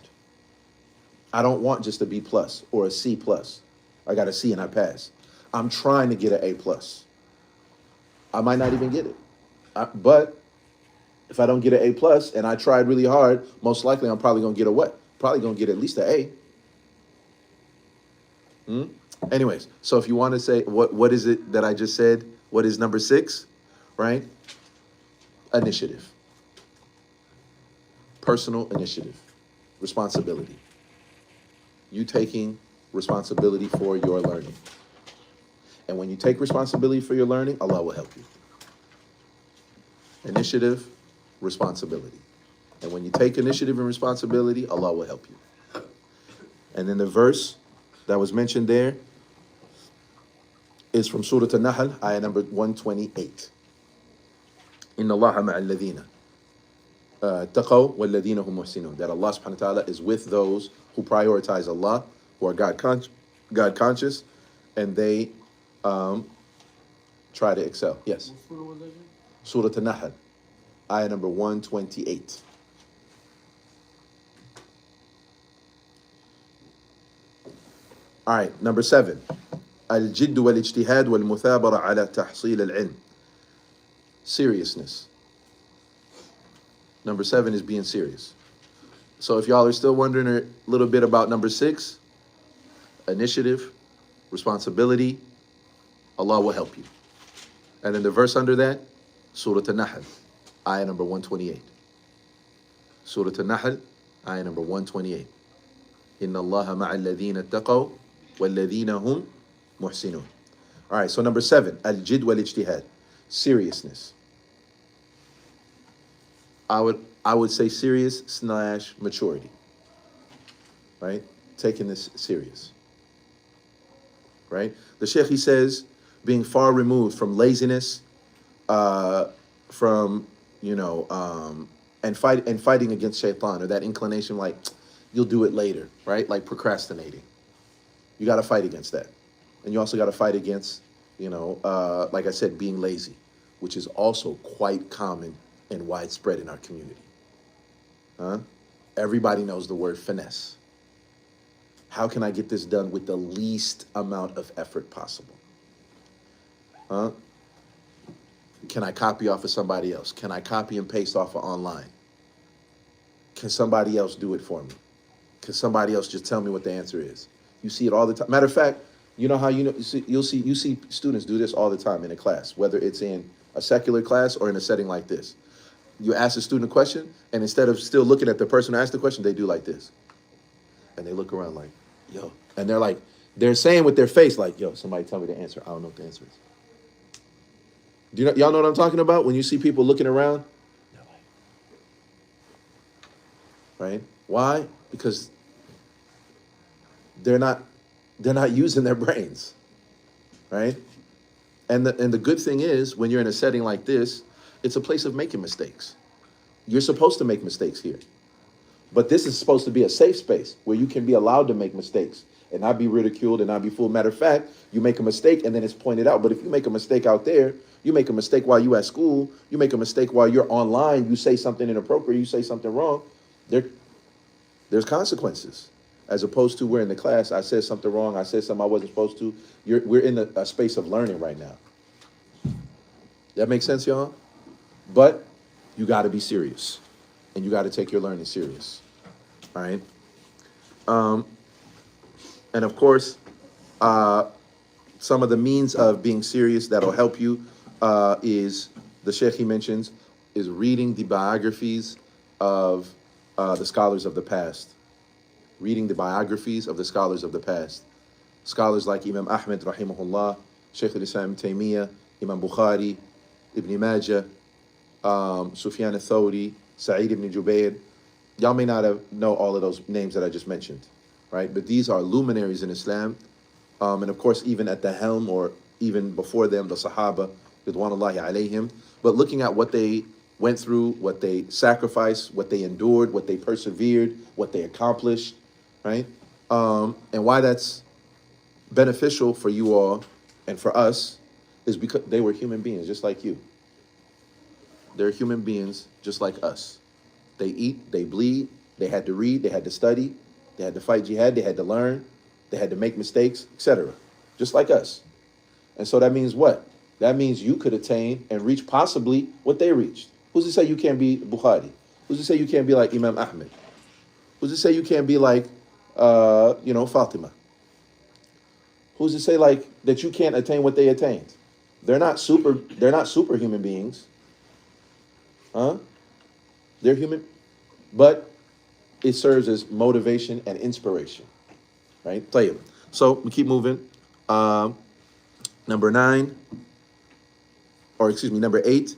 I don't want just a B plus or a C plus. I got a C and I pass. I'm trying to get an A plus. I might not even get it. But if I don't get an A plus and I tried really hard, most likely I'm probably going to get a what? Probably going to get at least an A. Anyways, so if you want to say, what is it that I just said? What is number 6? Right? Initiative. Personal initiative. Responsibility. You taking responsibility for your learning. And when you take responsibility for your learning, Allah will help you. Initiative, responsibility. And when you take initiative and responsibility, Allah will help you. And then the verse that was mentioned there is from Surah An-Nahl, ayah number 128. Inna Allaha ma'alladhina taqaw walladhina hum muhsinun. That Allah subhanahu wa ta'ala is with those who prioritize Allah, who are God conscious, and they try to excel. Yes. Surah An-Nahl, ayah number 128. All right, number 7. الجد والاجتهاد والمثابرة على تحصيل العلم. Seriousness. Number 7 is being serious. So if y'all are still wondering a little bit about number 6, initiative, responsibility, Allah will help you. And then the verse under that, Surah An-Nahl, ayah number 128. Surah An-Nahl, ayah number 128. Inna Allaha ma'alladhina taqaw walladhina hum muhsinun. All right, so number 7, al-jid wal-ijtihad, seriousness. I would say serious / maturity, right? Taking this serious, right? The Sheikh, he says, being far removed from laziness, from, and fighting against shaitan, or that inclination like, you'll do it later, right? Like procrastinating. You got to fight against that. And you also got to fight against, like I said, being lazy, which is also quite common and widespread in our community. Everybody knows the word finesse. How can I get this done with the least amount of effort possible? Huh? Can I copy off of somebody else? Can I copy and paste off of online? Can somebody else do it for me? Can somebody else just tell me what the answer is? You see it all the time. Matter of fact, you know how you see students do this all the time in a class, whether it's in a secular class or in a setting like this. You ask a student a question, and instead of still looking at the person who asked the question, they do like this, and they look around like, "Yo," and they're saying with their face like, "Yo, somebody tell me the answer. I don't know what the answer is." Y'all know what I'm talking about? When you see people looking around, right? Why? Because they're not using their brains, right? And the good thing is, when you're in a setting like this, it's a place of making mistakes. You're supposed to make mistakes here, but this is supposed to be a safe space where you can be allowed to make mistakes and not be ridiculed and not be fooled. Matter of fact, you make a mistake and then it's pointed out. But if you make a mistake out there, you make a mistake while you at school, you make a mistake while you're online, you say something inappropriate, you say something wrong, there's consequences. As opposed to we're in the class, I said something wrong, I said something I wasn't supposed to. We're in a space of learning right now. That makes sense, y'all? But you got to be serious, and you got to take your learning serious. All right. And of course, some of the means of being serious that'll help you is the Sheikh he mentions is reading the biographies of the scholars of the past. Reading the biographies of the scholars of the past. Scholars like Imam Ahmed, rahimahullah, Shaykh al-Islam Taymiyyah, Imam Bukhari, Ibn Majah, Sufyan al-Thawri, Sa'id ibn Jubair. Y'all may not know all of those names that I just mentioned, right? But these are luminaries in Islam. And of course, even at the helm or even before them, the Sahaba, ridwanullahi alayhim. But looking at what they went through, what they sacrificed, what they endured, what they persevered, what they accomplished, right? And why that's beneficial for you all and for us is because they were human beings just like you. They're human beings just like us. They eat, they bleed, they had to read, they had to study, they had to fight jihad, they had to learn, they had to make mistakes, etc. Just like us. And so that means what? That means you could attain and reach possibly what they reached. Who's to say you can't be Bukhari? Who's to say you can't be like Imam Ahmed? Who's to say you can't be like, Fatima? Who's to say like that you can't attain what they attained? They're not superhuman beings. Huh? They're human, but it serves as motivation and inspiration, right? طيب. So we keep moving. Number 8.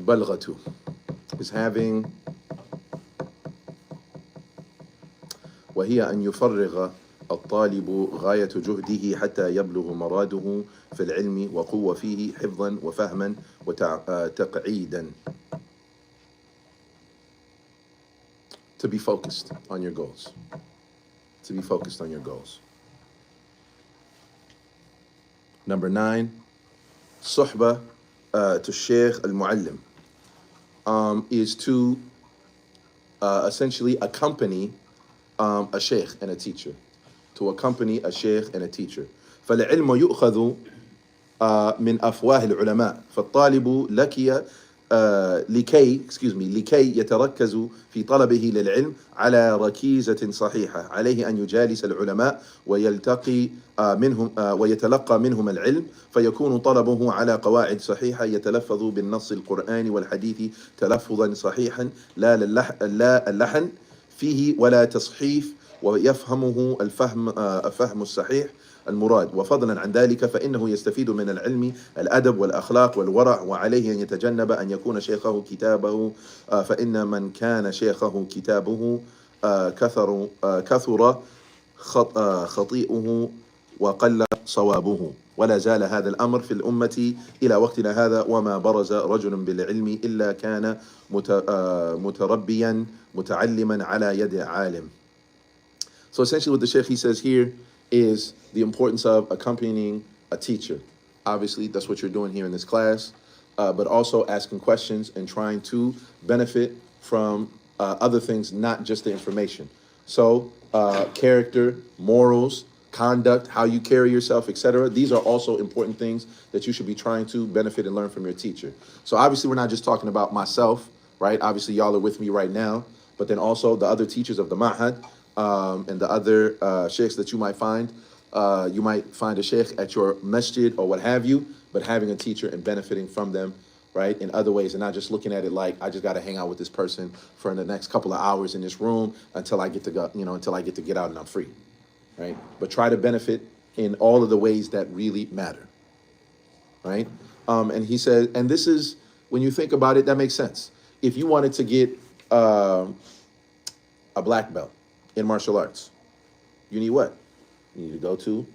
Balghatu is having وهي أن يفرغ الطالب غاية جهده حتى يبلغ مراده في العلم وقوة فيه حفظا وفهما وتقعيدا. To be focused on your goals. To be focused on your goals. Number 9, صحبة to Sheikh al-Muallim is to essentially accompany a sheikh and a teacher. To accompany a sheikh and a teacher. فالعلم يؤخذ من أفواه العلماء فالطالب لكي يتركز في طلبه للعلم على ركيزة صحيحة عليه أن يجالس العلماء ويتلقى منهم العلم فيكون طلبه على قواعد صحيحة يتلفظ بالنص القرآني والحديث تلفظا صحيحا لا اللحن فيه ولا تصحيف ويفهمه الفهم الصحيح المراد وفضلا عن ذلك فإنه يستفيد من العلم الأدب والأخلاق والورع وعليه أن يتجنب أن يكون شيخه كتابه فإن من كان شيخه كتابه كثر خطيئه وقل صوابه ولا زال هذا الأمر في الأمة إلى وقتنا هذا وما برز رجل بالعلم إلا كان متربيا متعلما على يد عالم. So essentially what the Sheikh he says here is the importance of accompanying a teacher. Obviously, that's what you're doing here in this class, but also asking questions and trying to benefit from other things, not just the information. So character, morals, conduct, how you carry yourself, etc. These are also important things that you should be trying to benefit and learn from your teacher. So obviously, we're not just talking about myself, right? Obviously, y'all are with me right now, but then also the other teachers of the Ma'had, and the other sheikhs that you might find. You might find a sheikh at your masjid or what have you, but having a teacher and benefiting from them, right, in other ways, and not just looking at it like I just got to hang out with this person for the next couple of hours in this room until I get to go, until I get to get out and I'm free, right? But try to benefit in all of the ways that really matter, right? And he said, and this is when you think about it, that makes sense. If you wanted to get a black belt in martial arts, you need what? You need to go to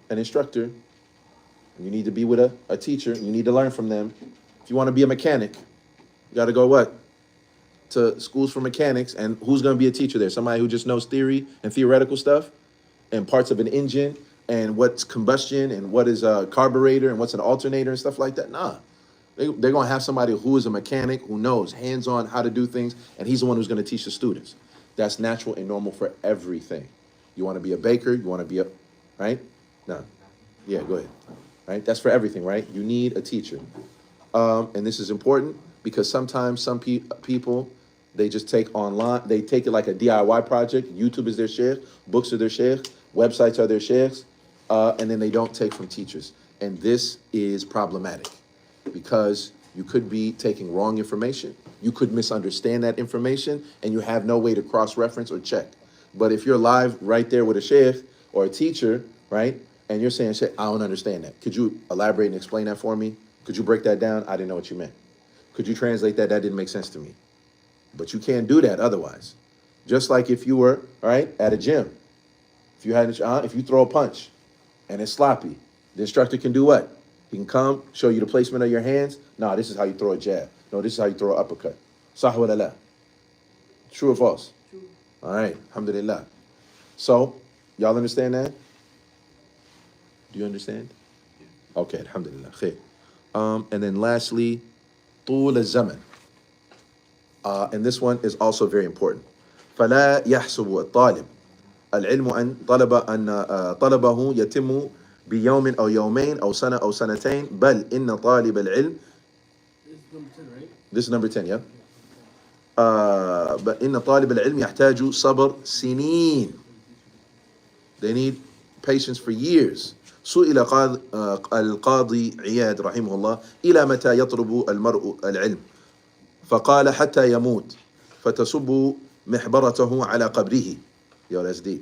an instructor. You need to be with a teacher. You need to learn from them. If you want to be a mechanic, you got to go what? To schools for mechanics. And who's going to be a teacher there? Somebody who just knows theory and theoretical stuff and parts of an engine and what's combustion and what is a carburetor and what's an alternator and stuff like that? Nah. They're going to have somebody who is a mechanic, who knows hands-on how to do things, and he's the one who's going to teach the students. That's natural and normal for everything. You want to be a baker, you want to be a, right? No. Yeah, go ahead. Right? That's for everything, right? You need a teacher. And this is important because sometimes some people, they just take online, they take it like a DIY project. YouTube is their sheikh, books are their sheikh, websites are their sheikhs, and then they don't take from teachers. And this is problematic because you could be taking wrong information. You could misunderstand that information and you have no way to cross-reference or check. But if you're live right there with a sheikh or a teacher, right, and you're saying, "Sheikh, I don't understand that. Could you elaborate and explain that for me? Could you break that down? I didn't know what you meant. Could you translate that? That didn't make sense to me." But you can't do that otherwise. Just like if you were, right, at a gym. If you throw a punch and it's sloppy, the instructor can do what? He can come, show you the placement of your hands. No, this is how you throw a jab. No, this is how you throw an uppercut. Sah wa la. True or false? True. All right, alhamdulillah. So, y'all understand that? Do you understand? Yeah. Okay, alhamdulillah. Khair. And then lastly, طول الزمن. And this one is also very important. فلا يحسب الطالب العلم أن طلبه يتم بيوم أو يومين أو سنة أو سنتين بل إن طالب العلم. This is number 10, right? This is number 10, yeah? But إن طالب العلم يحتاج صبر سنين. They need patience for years. سئل القاضي عياد رحمه الله إلى متى يطلب المرء العلم فقال حتى يموت فتصب محبرته على قبره. يا ولد.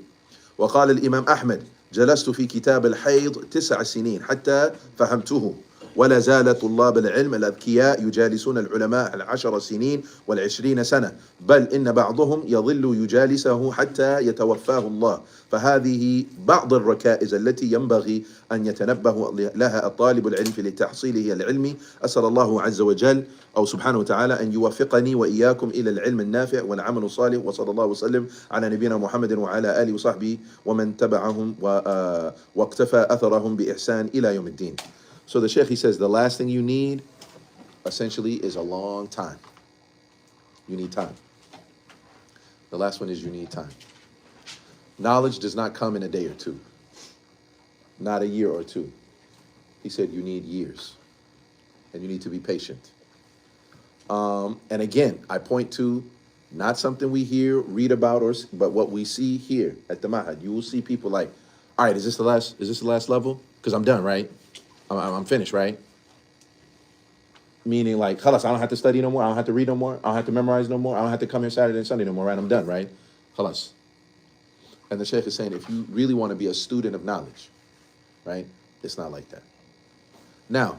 وقال الإمام أحمد جلست في كتاب الحيض 9 سنين حتى فهمته ولا زال طلاب العلم الأذكياء يجالسون العلماء 10 سنين و20 سنة بل إن بعضهم يظل يجالسه حتى يتوفاه الله. فهذه بعض الركائز التي ينبغي أن يتنبه لها الطالب العلم لتحصيله العلمي. أسأل الله عز وجل أو سبحانه وتعالى أن يوفقني وإياكم إلى العلم النافع والعمل الصالح وصلى الله وسلم على نبينا محمد وعلى آله وصحبه ومن تبعهم واقتفى أثرهم بإحسان إلى يوم الدين. So the Sheikh, he says, the last thing you need, essentially, is a long time. You need time. The last one is you need time. Knowledge does not come in a day or two. Not a year or two. He said you need years. And you need to be patient. And again, I point to not something we hear, read about, but what we see here at the Ma'had. You will see people like, all right, is this the last level? Because I'm done, right? I'm finished, right? Meaning like, khalas, I don't have to study no more. I don't have to read no more. I don't have to memorize no more. I don't have to come here Saturday and Sunday no more, right? I'm done, right? Khalas. And the Sheikh is saying, if you really want to be a student of knowledge, right? It's not like that. Now,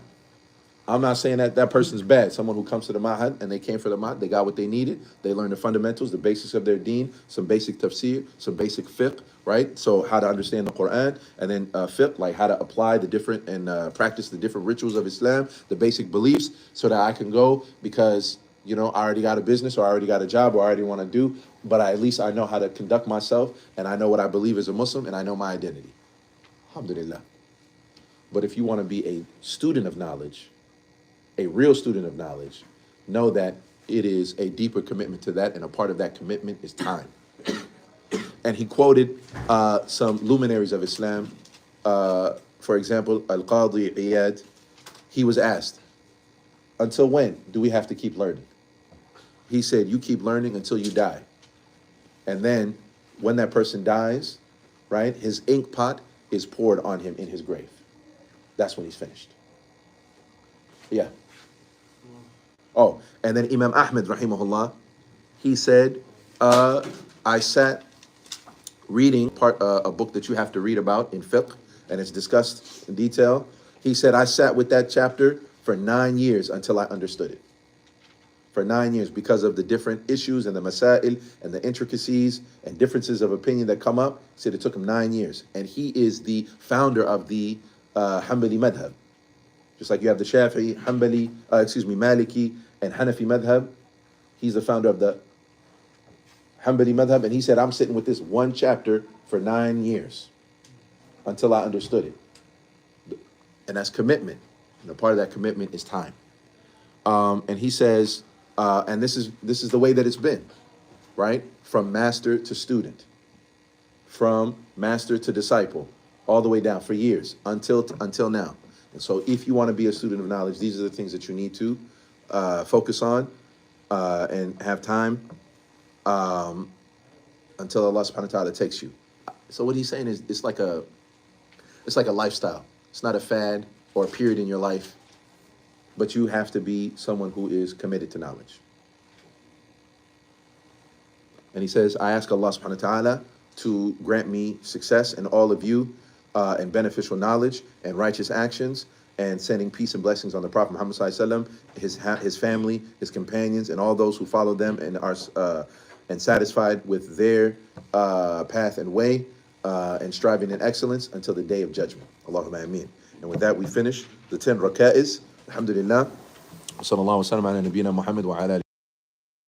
I'm not saying that that person's bad. Someone who comes to the Mahad and they came for the Mahad, they got what they needed. They learned the fundamentals, the basics of their deen, some basic tafsir, some basic fiqh, right? So how to understand the Quran, and then fiqh, like how to apply the different and practice the different rituals of Islam, the basic beliefs, so that I can go because, you know, I already got a business or I already got a job or I already want to do, but at least I know how to conduct myself and I know what I believe as a Muslim and I know my identity. Alhamdulillah. But if you want to be a student of knowledge, a real student of knowledge, know that it is a deeper commitment to that, and a part of that commitment is time. And he quoted some luminaries of Islam. For example, Al-Qadi Iyad, he was asked, until when do we have to keep learning? He said, you keep learning until you die. And then when that person dies, right, his ink pot is poured on him in his grave. That's when he's finished. Yeah. Oh, and then Imam Ahmed, rahimahullah, he said, I sat reading a book that you have to read about in fiqh, and it's discussed in detail. He said, I sat with that chapter for 9 years until I understood it. For 9 years, because of the different issues and the masail and the intricacies and differences of opinion that come up. He said it took him 9 years. And he is the founder of the Hanbali madhab. Just like you have the Shafi'i, Maliki, and Hanafi madhab. He's the founder of the Hanbali madhab. And he said, I'm sitting with this one chapter for 9 years until I understood it. And that's commitment. And a part of that commitment is time. And he says, and this is the way that it's been, right? From master to student, from master to disciple, all the way down for years until now. And so if you want to be a student of knowledge, these are the things that you need to focus on and have time until Allah subhanahu wa ta'ala takes you. So what he's saying is it's like a lifestyle. It's not a fad or a period in your life, but you have to be someone who is committed to knowledge. And he says, I ask Allah subhanahu wa ta'ala to grant me success in all of you and beneficial knowledge and righteous actions, and sending peace and blessings on the Prophet Muhammad sallallahu alaihi wasallam, his family, his companions, and all those who follow them and are and satisfied with their path and way and striving in excellence until the day of judgment. Allahumma ameen. And with that, we finish the 10 raka'is. Alhamdulillah. Sallallahu alaihi wa sallam ala nabiyyina Muhammad wa ala alihi.